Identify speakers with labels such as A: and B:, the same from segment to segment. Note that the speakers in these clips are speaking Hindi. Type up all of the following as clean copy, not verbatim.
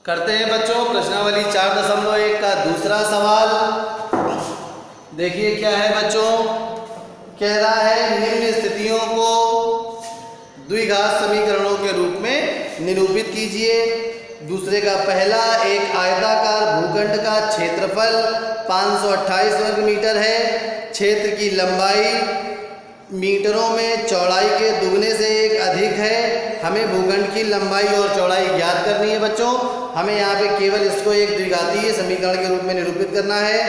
A: करते हैं बच्चों प्रश्नावली 4.1 का दूसरा सवाल। देखिए क्या है बच्चों, कह रहा है निम्न स्थितियों को द्विघात समीकरणों के रूप में निरूपित कीजिए। दूसरे का पहला, एक आयताकार भूखंड का क्षेत्रफल 528 वर्ग मीटर है। क्षेत्र की लंबाई मीटरों में चौड़ाई के दुगने से एक अधिक है। हमें भूखंड की लंबाई और चौड़ाई ज्ञात करनी है बच्चों। हमें यहाँ पे केवल इसको एक द्विघातीय समीकरण के रूप में निरूपित करना है।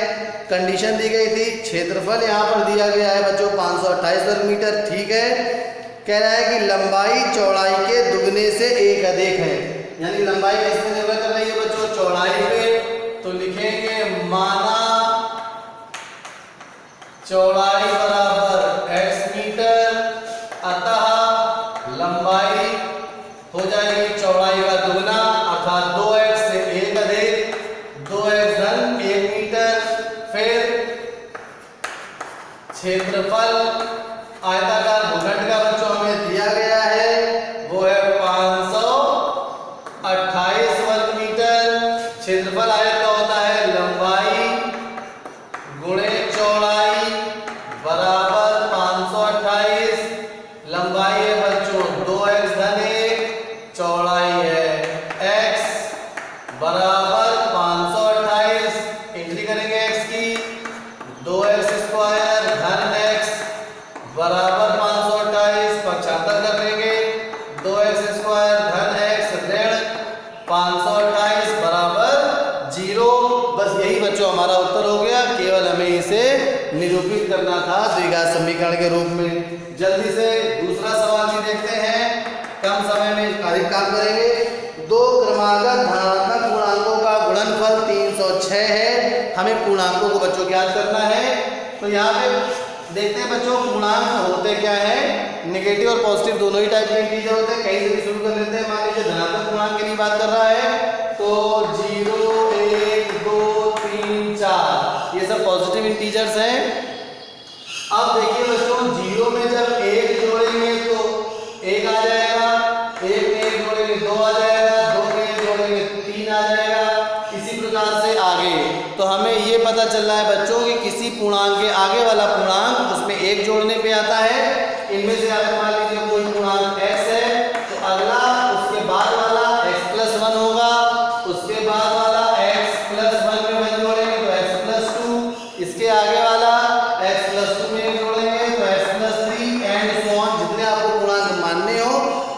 A: कंडीशन दी गई थी, क्षेत्रफल यहाँ पर दिया गया है बच्चों 528 वर्ग मीटर, ठीक है। कह रहा है कि लंबाई चौड़ाई के दुगने से एक अधिक है, यानी लंबाई किस पे निर्भर कर रही है बच्चों, चौड़ाई पे। तो लिखेंगे माना चौड़ाई बराबर x मीटर, अतः लंबाई हो जाएगी चौड़ाई का दुगना अर्थात 2x से एक अधिक 2x धन 1 मीटर। फिर क्षेत्रफल आयताकार भूखंड का बच्चों हमें दिया गया है, वो है 528 वर्ग मीटर। क्षेत्रफल आयत का होता है लंबाई गुणे चौड़ाई बराबर 528। लंबाई है बच्चों 2x धन 1, चौड़ाई है x बराबर 528। एंट्री करेंगे x की, 2x स्क्वायर धन x बराबर 528, पक्षांतर कर लेंगे 2x स्क्वायर धन x ऋण 528 बराबर 0। बस यही बच्चों हमारा उत्तर हो गया। केवल हमें इसे निरूपित करना था द्विघात समीकरण के रूप में। जल्दी से दूसरा सवाल भी देखते हैं, कम समय में अधिक काम करेंगे। दो क्रमागत धनात्मक पूर्णांकों का गुणनफल 306 है। हमें पूर्णांकों को बच्चों ज्ञात करना है। तो यहाँ पे देखते हैं बच्चों पूर्णांक होते क्या है, नेगेटिव और पॉजिटिव दोनों ही टाइप के इंटीजर होते हैं। कहीं से भी शुरू कर लेते हैं। मान लीजिए धनात्मक पूर्णांक के लिए बात कर रहा है तो 0, 1, 2, 3, 4 ये सब पॉजिटिव इंटीजर्स हैं। अब देखिए बच्चों 0 में जब 1 जोड़ेंगे तो 1 आ जाएगा, 1 में 1 जोड़ेंगे 2 आ जाएगा, 2 में 1 जोड़ेंगे 3 आ जाएगा। इसी प्रकार से आगे। तो हमें ये पता चल रहा है बच्चों कि किसी पूर्णांक के आगे वाला पूर्णांक उसमें 1 जोड़ने पे आता है। इनमें से अगर मान लीजिए कोई पूर्णांक x है तो अगला उसके बाद वाला x + 1 होगा, उसके बाद वाला x + 1 में 1 जोड़ेंगे तो x + 2, इसके आगे वाला x + 2 में जोड़ेंगे तो x + 3 एंड सो ऑन। जितने आपको पूर्णांक मानने हो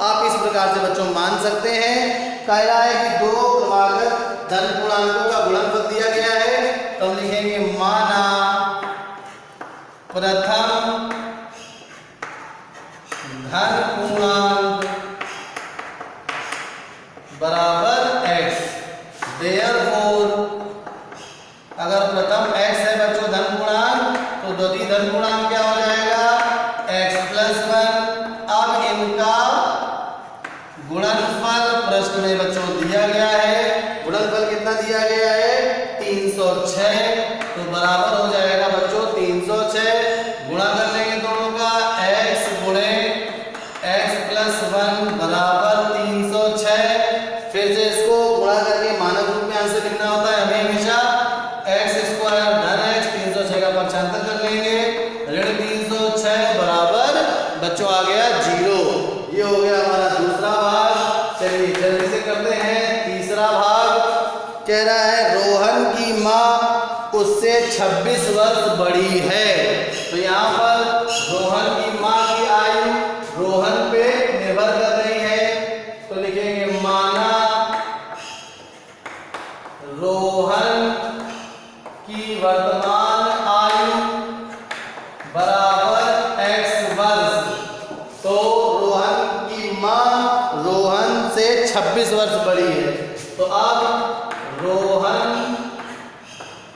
A: आप इस प्रकार से बच्चों मान सकते हैं। कह रहा है कि दो क्रमागत धन पूर्णांकों का गुणनफल दिया गया है, तो हम लिखेंगे माना प्रथम धन पूर्णांक बराबर x। देयरफॉर अगर प्रथम x है बच्चों धन पूर्णांक तो द्वितीय धन पूर्णांक क्या हो जाएगा, x + 1। अब इनका गुणनफल प्रश्न में बच्चों दिया गया है। गुणनफल कितना दिया गया है, 306। तो बराबर हो जाएगा बच्चों 306। गुणा कर लेंगे दोनों का, x गुणे x + 1 बराबर 306। फिर से इसको गुणा करके मानक रूप में आंसर लिखना होता है हमें हमेशा। x स्क्वायर धन x 306 का पक्षांतर कर लेंगे, ऋण 306 बराबर बच्चों आ गया 0। ये हो गया हमारा दूसरा भाग। चलिए जल्दी से करते हैं तीसरा भाग। कह रहा है रोहन की माँ उससे 26 वर्ष बड़ी है। तो यहाँ पर रोहन की माँ की आयु रोहन पे निर्भर कर रही है। तो लिखेंगे माना रोहन की वर्तमान आयु बराबर x वर्ष। तो रोहन की माँ रोहन से 26 वर्ष बड़ी है। तो अब रोहन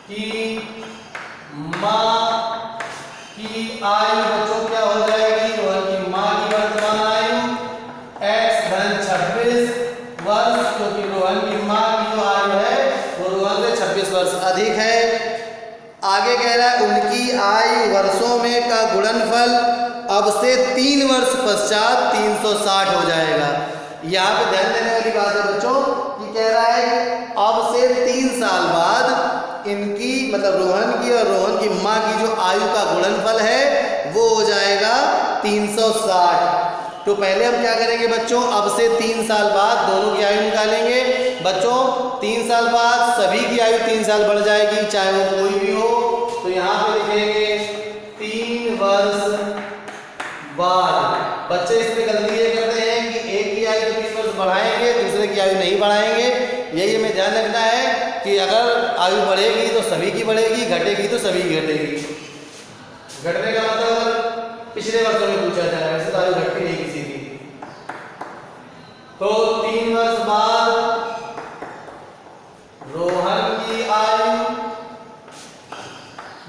A: की माँ की आयु बच्चों क्या हो जाएगी, रोहन की माँ की वर्तमान आयु x धन 26 वर्ष, क्योंकि रोहन की माँ की जो आयु है वो रोहन से 26 वर्ष अधिक है। आगे कह रहा है उनकी आयु वर्षों में का गुणनफल अब से 3 वर्ष पश्चात 360 हो जाएगा। यहाँ पे ध्यान देने वाली बात है बच्चों कि कह रहा है अब से 3 साल बाद इनकी मतलब रोहन की और रोहन की माँ की जो आयु का गुणनफल है वो हो जाएगा 360। तो पहले हम क्या करेंगे बच्चों, अब से 3 साल बाद दोनों की आयु निकालेंगे। बच्चों 3 साल बाद सभी की आयु 3 साल बढ़ जाएगी, चाहे वो कोई भी हो। तो यहाँ पे लिखेंगे 3 वर्ष बाद। बच्चे इसमें गलती ये करते हैं कि एक की आयु 3 वर्ष बढ़ाएंगे, दूसरे की आयु नहीं बढ़ाएंगे। यही हमें ध्यान रखना है कि अगर आयु बढ़ेगी तो सभी की बढ़ेगी, घटेगी तो सभी की घटेगी। घटने का मतलब पिछले वर्षों में पूछा जाए, वैसे तो आयु घटती नहीं किसी की। तो 3 वर्ष बाद रोहन की आयु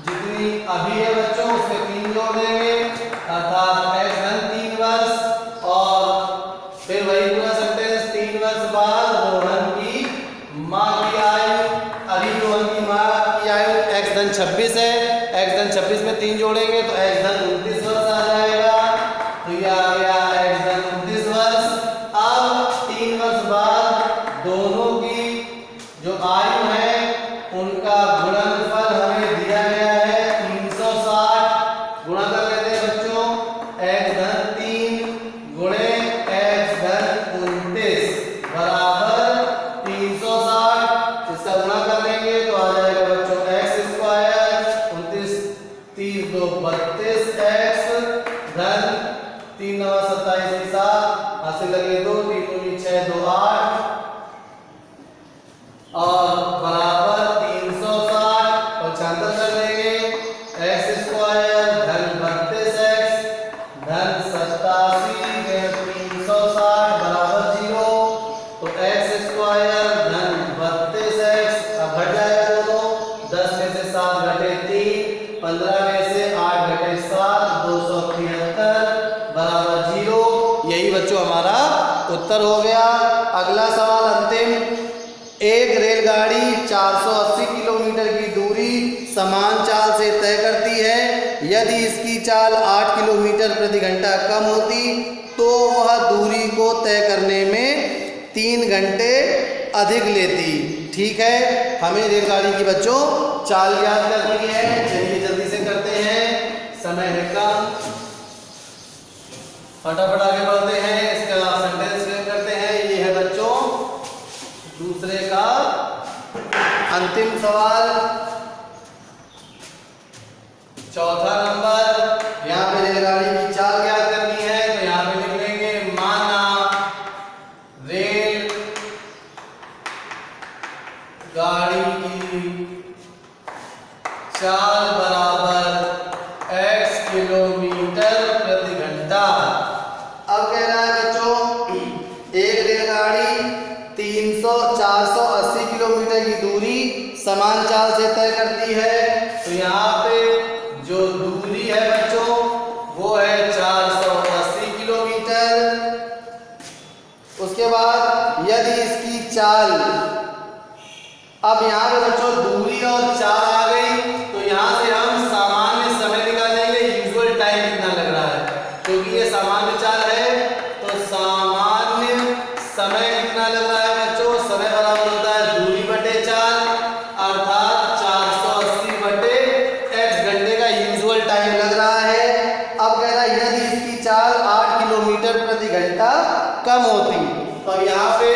A: जितनी अभी है बच्चों उससे 3 जोड़ देंगे, अर्थात x धन 3 वर्ष। और फिर वही पूरा सेंटेंस 3 वर्ष बाद रोहन की माँ की आयु, अभी रोहन की माँ की आयु x धन 26 है, x धन 26 में 3 जोड़ेंगे तो x धन 29 वर्ष आ जाएगा। तो ये आ गया x धन 29 वर्ष। अब 3 वर्ष बाद दोनों की जो आयु है उनका गुणनफल हमें दिया गया है 360। गुणा कर लेते हैं बच्चों, x धन 3 गुणे x धन 29 बराबर 360। इसका गुणा कर लेंगे तो आ जाएगा बच्चों x स्क्वायर 29 30 2 32 x धन 3 9 27 के साथ हासिल लगे 2 3 2 6 2 8 और बराबर 360। पक्षांतर कर लेंगे, x स्क्वायर धन 32x धन 87 360 बराबर 0। तो x स्क्वायर धन 32x अब घट जाएगा दोनों, 10 में से 7 घटे 3, 15 में से 8 घटे 7 273 बराबर 0। यही बच्चों हमारा उत्तर हो गया। अगला सवाल अंतिम। एक रेलगाड़ी 480 किलोमीटर की दूरी समान चाल से तय करती है। यदि इसकी चाल 8 किलोमीटर प्रति घंटा कम होती तो वह दूरी को तय करने में 3 घंटे अधिक लेती। ठीक है, हमें रेलगाड़ी की बच्चों चाल याद करनी है। चलिए जल्दी से करते हैं, समय है कम, फटाफट आगे बढ़ते हैं। इसका सेंटेंस फ्रेम करते हैं। ये है बच्चों दूसरे का अंतिम सवाल, चौथा नंबर। यहाँ पे रेलगाड़ी की चाल याद करनी है तो यहाँ पे लिख लेंगे माना रेल गाड़ी की चाल बराबर x किलोमीटर प्रति घंटा। अब कह रहा है बच्चों एक रेलगाड़ी 480 किलोमीटर की दूरी समान चाल से तय करती है। तो यहाँ पे जो दूरी है बच्चों वो है 480 किलोमीटर। उसके बाद यदि इसकी चाल, अब यहाँ पे बच्चों दूरी और चाल आ गई तो यहाँ से हम सामान्य समय निकालेंगे, यूजुअल टाइम कितना लग रहा है। क्योंकि ये सामान्य चाल है तो सामान्य समय कितना लग रहा है बच्चों, समय बराबर होता है दूरी बटे चाल, अर्थात 480 बटे x घंटे का यूजुअल टाइम लग रहा है। अब कह रहा है यदि इसकी चाल 8 किलोमीटर प्रति घंटा कम होती तो अब यहाँ पे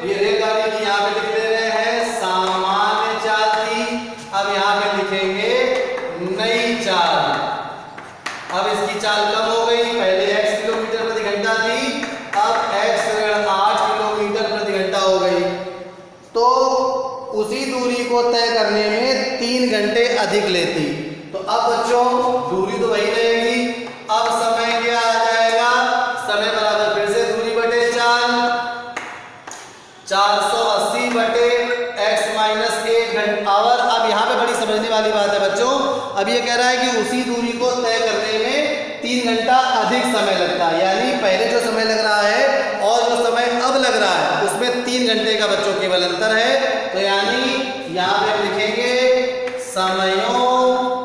A: ये रेलगाड़ी की यहाँ पे लिख दे रहे हैं सामान्य चाल थी, अब यहाँ पे लिखेंगे नई चाल। अब इसकी चाल कम हो गई, पहले x किलोमीटर प्रति घंटा थी, अब x 8 किलोमीटर प्रति घंटा हो गई। तो उसी दूरी को तय करने में 3 घंटे अधिक लेती। तो अब बच्चों दूरी तो वही रहेगी, अब समय क्या आ जाएगा, समय बराबर फिर से दूरी बटे चाल, 480 बटे x माइनस 1 घंटा आवर। अब यहाँ पे बड़ी समझने वाली बात है बच्चों, अब ये कह रहा है कि उसी दूरी को तय करने में 3 घंटा अधिक समय लगता है, यानी पहले जो समय लग रहा है और जो समय अब लग रहा है उसमें 3 घंटे का बच्चों केवल अंतर है। तो यानी यहाँ पे लिखेंगे समयों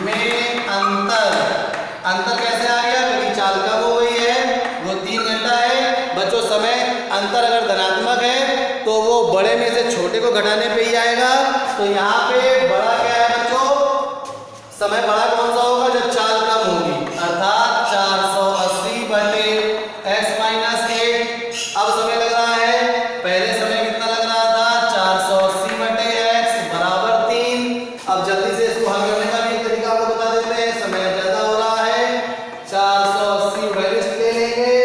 A: में अंतर। अंतर कैसे आ गया, क्योंकि चाल कम हो गई है, वो 3 घंटा है बच्चों। अंतर अगर धनात्मक है तो वो बड़े में से छोटे को घटाने पे ही आएगा। तो यहाँ पे बड़ा क्या है बच्चों, समय बड़ा कौन सा होगा जब चाल कम होगी, अर्थात 480 बटे x माइनस 8। अब समय लग रहा है, पहले समय कितना लग रहा था 480 बटे x बराबर 3। अब जल्दी से इसको हल करने का भी एक तरीका आपको बता देते हैं, समय ज्यादा हो रहा है, 480 वैल्यूज ले लेंगे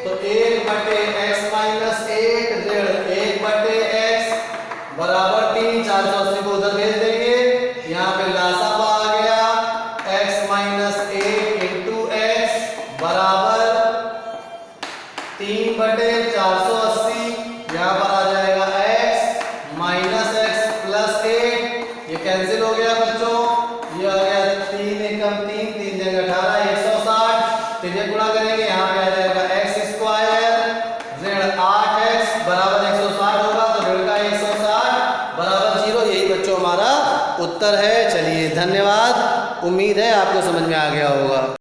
A: तो 1 बटे x माइनस 8 ऋण 1 बटे x बराबर 3। 480 को उधर भेज देंगे, यहाँ पे लासापा आ गया x माइनस 8 इंटू एक्स बराबर 3 बटे 480। यहाँ पर आ जाएगा x माइनस एक्स प्लस 8, ये कैंसिल हो गया बच्चों, ये आ गया 3 एकम 3, 3 जगह 18 160, तो ये गुणा करेंगे, यहाँ पे आ जाएगा x स्क्वायर ऋण 8x बराबर 160 होगा, तो ऋण का 160 बराबर 0। यही बच्चों हमारा उत्तर है। चलिए धन्यवाद, उम्मीद है आपको समझ में आ गया होगा।